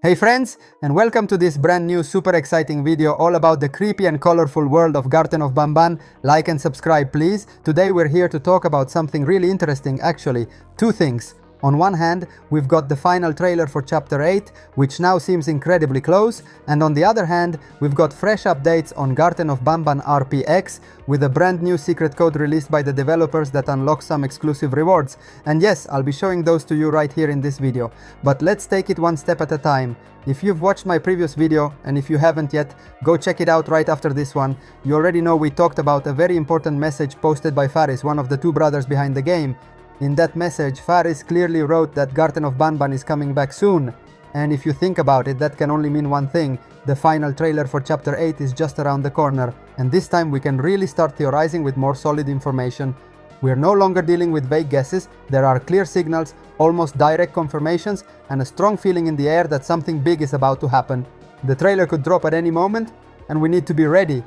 Hey friends, and welcome to this brand new super exciting video all about the creepy and colorful world of Garten of Banban. Like and subscribe please. Today we're here to talk about something really interesting actually. Two things. On one hand, we've got the final trailer for Chapter 8, which now seems incredibly close, and on the other hand, we've got fresh updates on Garten of Banban RPX, with a brand new secret code released by the developers that unlocks some exclusive rewards. And yes, I'll be showing those to you right here in this video. But let's take it one step at a time. If you've watched my previous video, and if you haven't yet, go check it out right after this one. You already know we talked about a very important message posted by Faris, one of the two brothers behind the game. In that message, Faris clearly wrote that Garten of Banban is coming back soon. And if you think about it, that can only mean one thing. The final trailer for Chapter 8 is just around the corner. And this time we can really start theorizing with more solid information. We're no longer dealing with vague guesses. There are clear signals, almost direct confirmations, and a strong feeling in the air that something big is about to happen. The trailer could drop at any moment, and we need to be ready.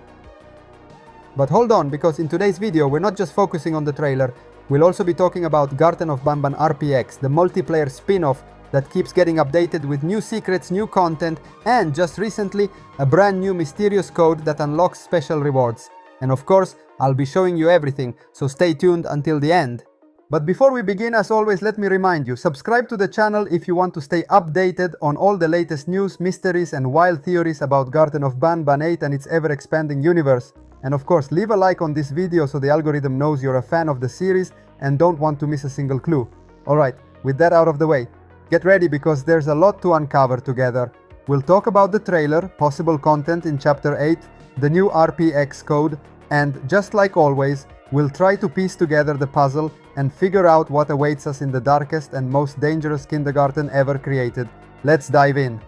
But hold on, because in today's video we're not just focusing on the trailer. We'll also be talking about Garten of Banban RPX, the multiplayer spin-off that keeps getting updated with new secrets, new content, and just recently, a brand new mysterious code that unlocks special rewards. And of course, I'll be showing you everything, so stay tuned until the end. But before we begin, as always, let me remind you, subscribe to the channel if you want to stay updated on all the latest news, mysteries, and wild theories about Garten of Banban 8 and its ever-expanding universe. And of course, leave a like on this video so the algorithm knows you're a fan of the series and don't want to miss a single clue. Alright, with that out of the way, get ready because there's a lot to uncover together. We'll talk about the trailer, possible content in Chapter 8, the new RPX code, and just like always, we'll try to piece together the puzzle and figure out what awaits us in the darkest and most dangerous kindergarten ever created. Let's dive in.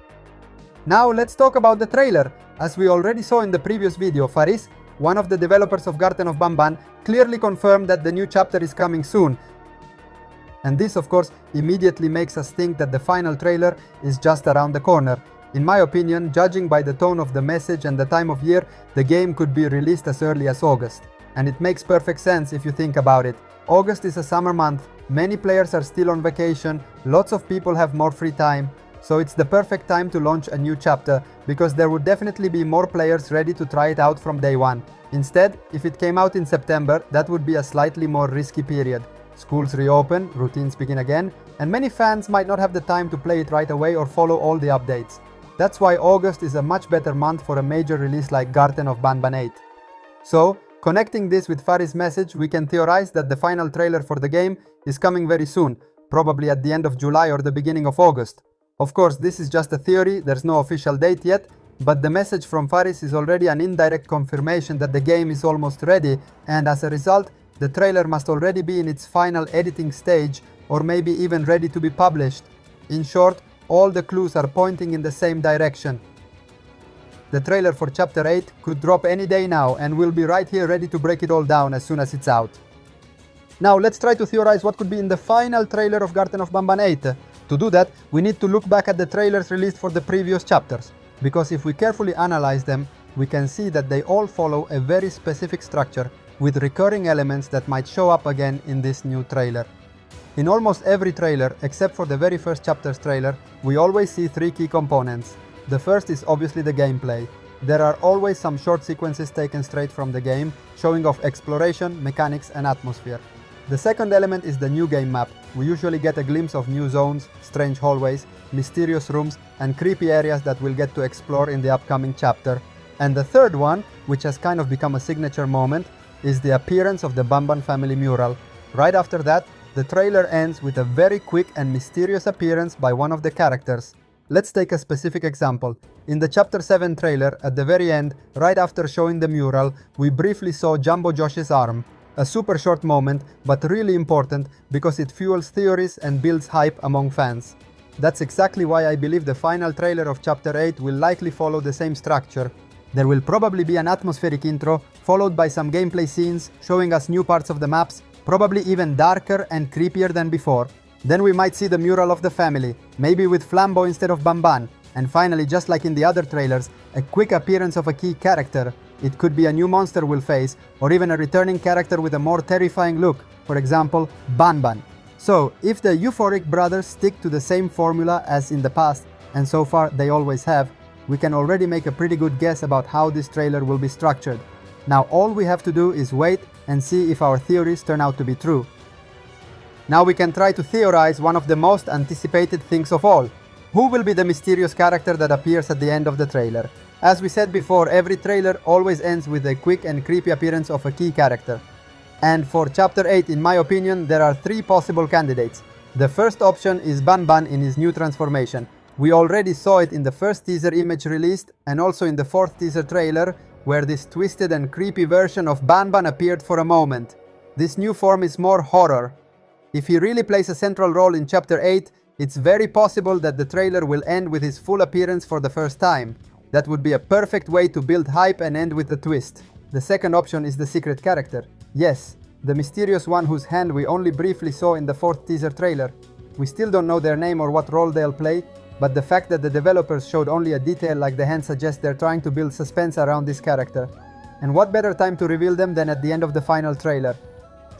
Now let's talk about the trailer. As we already saw in the previous video, Faris, one of the developers of Garten of Banban, clearly confirmed that the new chapter is coming soon. And this of course immediately makes us think that the final trailer is just around the corner. In my opinion, judging by the tone of the message and the time of year, the game could be released as early as August. And it makes perfect sense if you think about it. August is a summer month, many players are still on vacation, lots of people have more free time. So it's the perfect time to launch a new chapter, because there would definitely be more players ready to try it out from day one. Instead, if it came out in September, that would be a slightly more risky period. Schools reopen, routines begin again, and many fans might not have the time to play it right away or follow all the updates. That's why August is a much better month for a major release like Garten of Banban 8. So, connecting this with Faris' message, we can theorize that the final trailer for the game is coming very soon, probably at the end of July or the beginning of August. Of course, this is just a theory, there's no official date yet, but the message from Faris is already an indirect confirmation that the game is almost ready, and as a result, the trailer must already be in its final editing stage, or maybe even ready to be published. In short, all the clues are pointing in the same direction. The trailer for Chapter 8 could drop any day now, and we'll be right here ready to break it all down as soon as it's out. Now let's try to theorize what could be in the final trailer of Garten of Banban 8. To do that, we need to look back at the trailers released for the previous chapters, because if we carefully analyze them, we can see that they all follow a very specific structure with recurring elements that might show up again in this new trailer. In almost every trailer, except for the very first chapter's trailer, we always see three key components. The first is obviously the gameplay. There are always some short sequences taken straight from the game, showing off exploration, mechanics and atmosphere. The second element is the new game map. We usually get a glimpse of new zones, strange hallways, mysterious rooms and creepy areas that we'll get to explore in the upcoming chapter. And the third one, which has kind of become a signature moment, is the appearance of the Banban family mural. Right after that, the trailer ends with a very quick and mysterious appearance by one of the characters. Let's take a specific example. In the Chapter 7 trailer, at the very end, right after showing the mural, we briefly saw Jumbo Josh's arm. A super short moment, but really important because it fuels theories and builds hype among fans. That's exactly why I believe the final trailer of Chapter 8 will likely follow the same structure. There will probably be an atmospheric intro, followed by some gameplay scenes showing us new parts of the maps, probably even darker and creepier than before. Then we might see the mural of the family, maybe with Flambeau instead of Banban. And finally, just like in the other trailers, a quick appearance of a key character. It could be a new monster we'll face, or even a returning character with a more terrifying look, for example, Banban. So, if the euphoric brothers stick to the same formula as in the past, and so far they always have, we can already make a pretty good guess about how this trailer will be structured. Now all we have to do is wait and see if our theories turn out to be true. Now we can try to theorize one of the most anticipated things of all. Who will be the mysterious character that appears at the end of the trailer? As we said before, every trailer always ends with a quick and creepy appearance of a key character. And for Chapter 8, in my opinion, there are 3 possible candidates. The first option is Banban in his new transformation. We already saw it in the first teaser image released and also in the 4th teaser trailer, where this twisted and creepy version of Banban appeared for a moment. This new form is more horror. If he really plays a central role in Chapter 8, it's very possible that the trailer will end with his full appearance for the first time. That would be a perfect way to build hype and end with a twist. The second option is the secret character. Yes, the mysterious one whose hand we only briefly saw in the 4th teaser trailer. We still don't know their name or what role they'll play, but the fact that the developers showed only a detail like the hand suggests they're trying to build suspense around this character. And what better time to reveal them than at the end of the final trailer?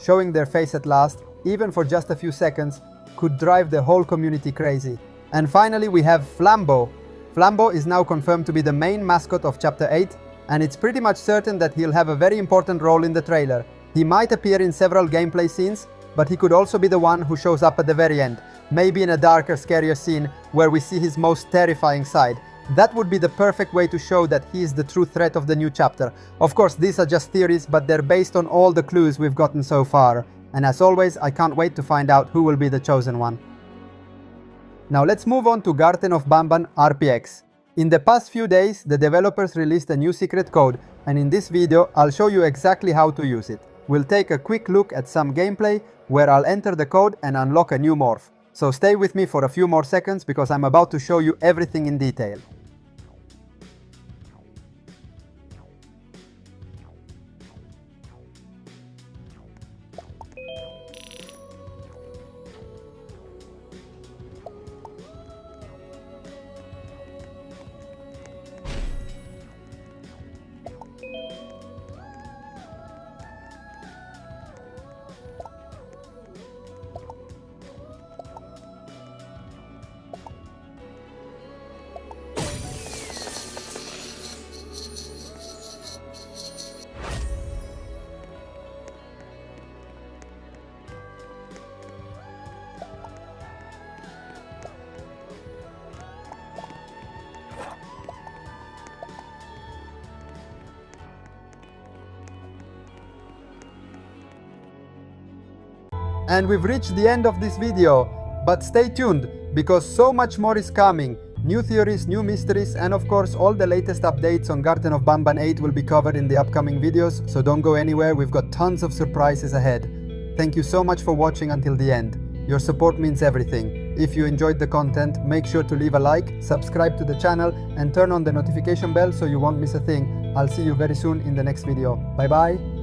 Showing their face at last, even for just a few seconds, could drive the whole community crazy. And finally we have Flambeau. Flambeau is now confirmed to be the main mascot of Chapter 8, and it's pretty much certain that he'll have a very important role in the trailer. He might appear in several gameplay scenes, but he could also be the one who shows up at the very end, maybe in a darker, scarier scene where we see his most terrifying side. That would be the perfect way to show that he is the true threat of the new chapter. Of course, these are just theories, but they're based on all the clues we've gotten so far. And as always, I can't wait to find out who will be the chosen one. Now let's move on to Garten of Banban RPX. In the past few days, the developers released a new secret code, and in this video, I'll show you exactly how to use it. We'll take a quick look at some gameplay where I'll enter the code and unlock a new morph. So stay with me for a few more seconds because I'm about to show you everything in detail. And we've reached the end of this video, but stay tuned because so much more is coming. New theories, new mysteries, and of course all the latest updates on Garten of Banban 8 will be covered in the upcoming videos, so don't go anywhere, we've got tons of surprises ahead. Thank you so much for watching until the end. Your support means everything. If you enjoyed the content, make sure to leave a like, subscribe to the channel, and turn on the notification bell so you won't miss a thing. I'll see you very soon in the next video. Bye bye!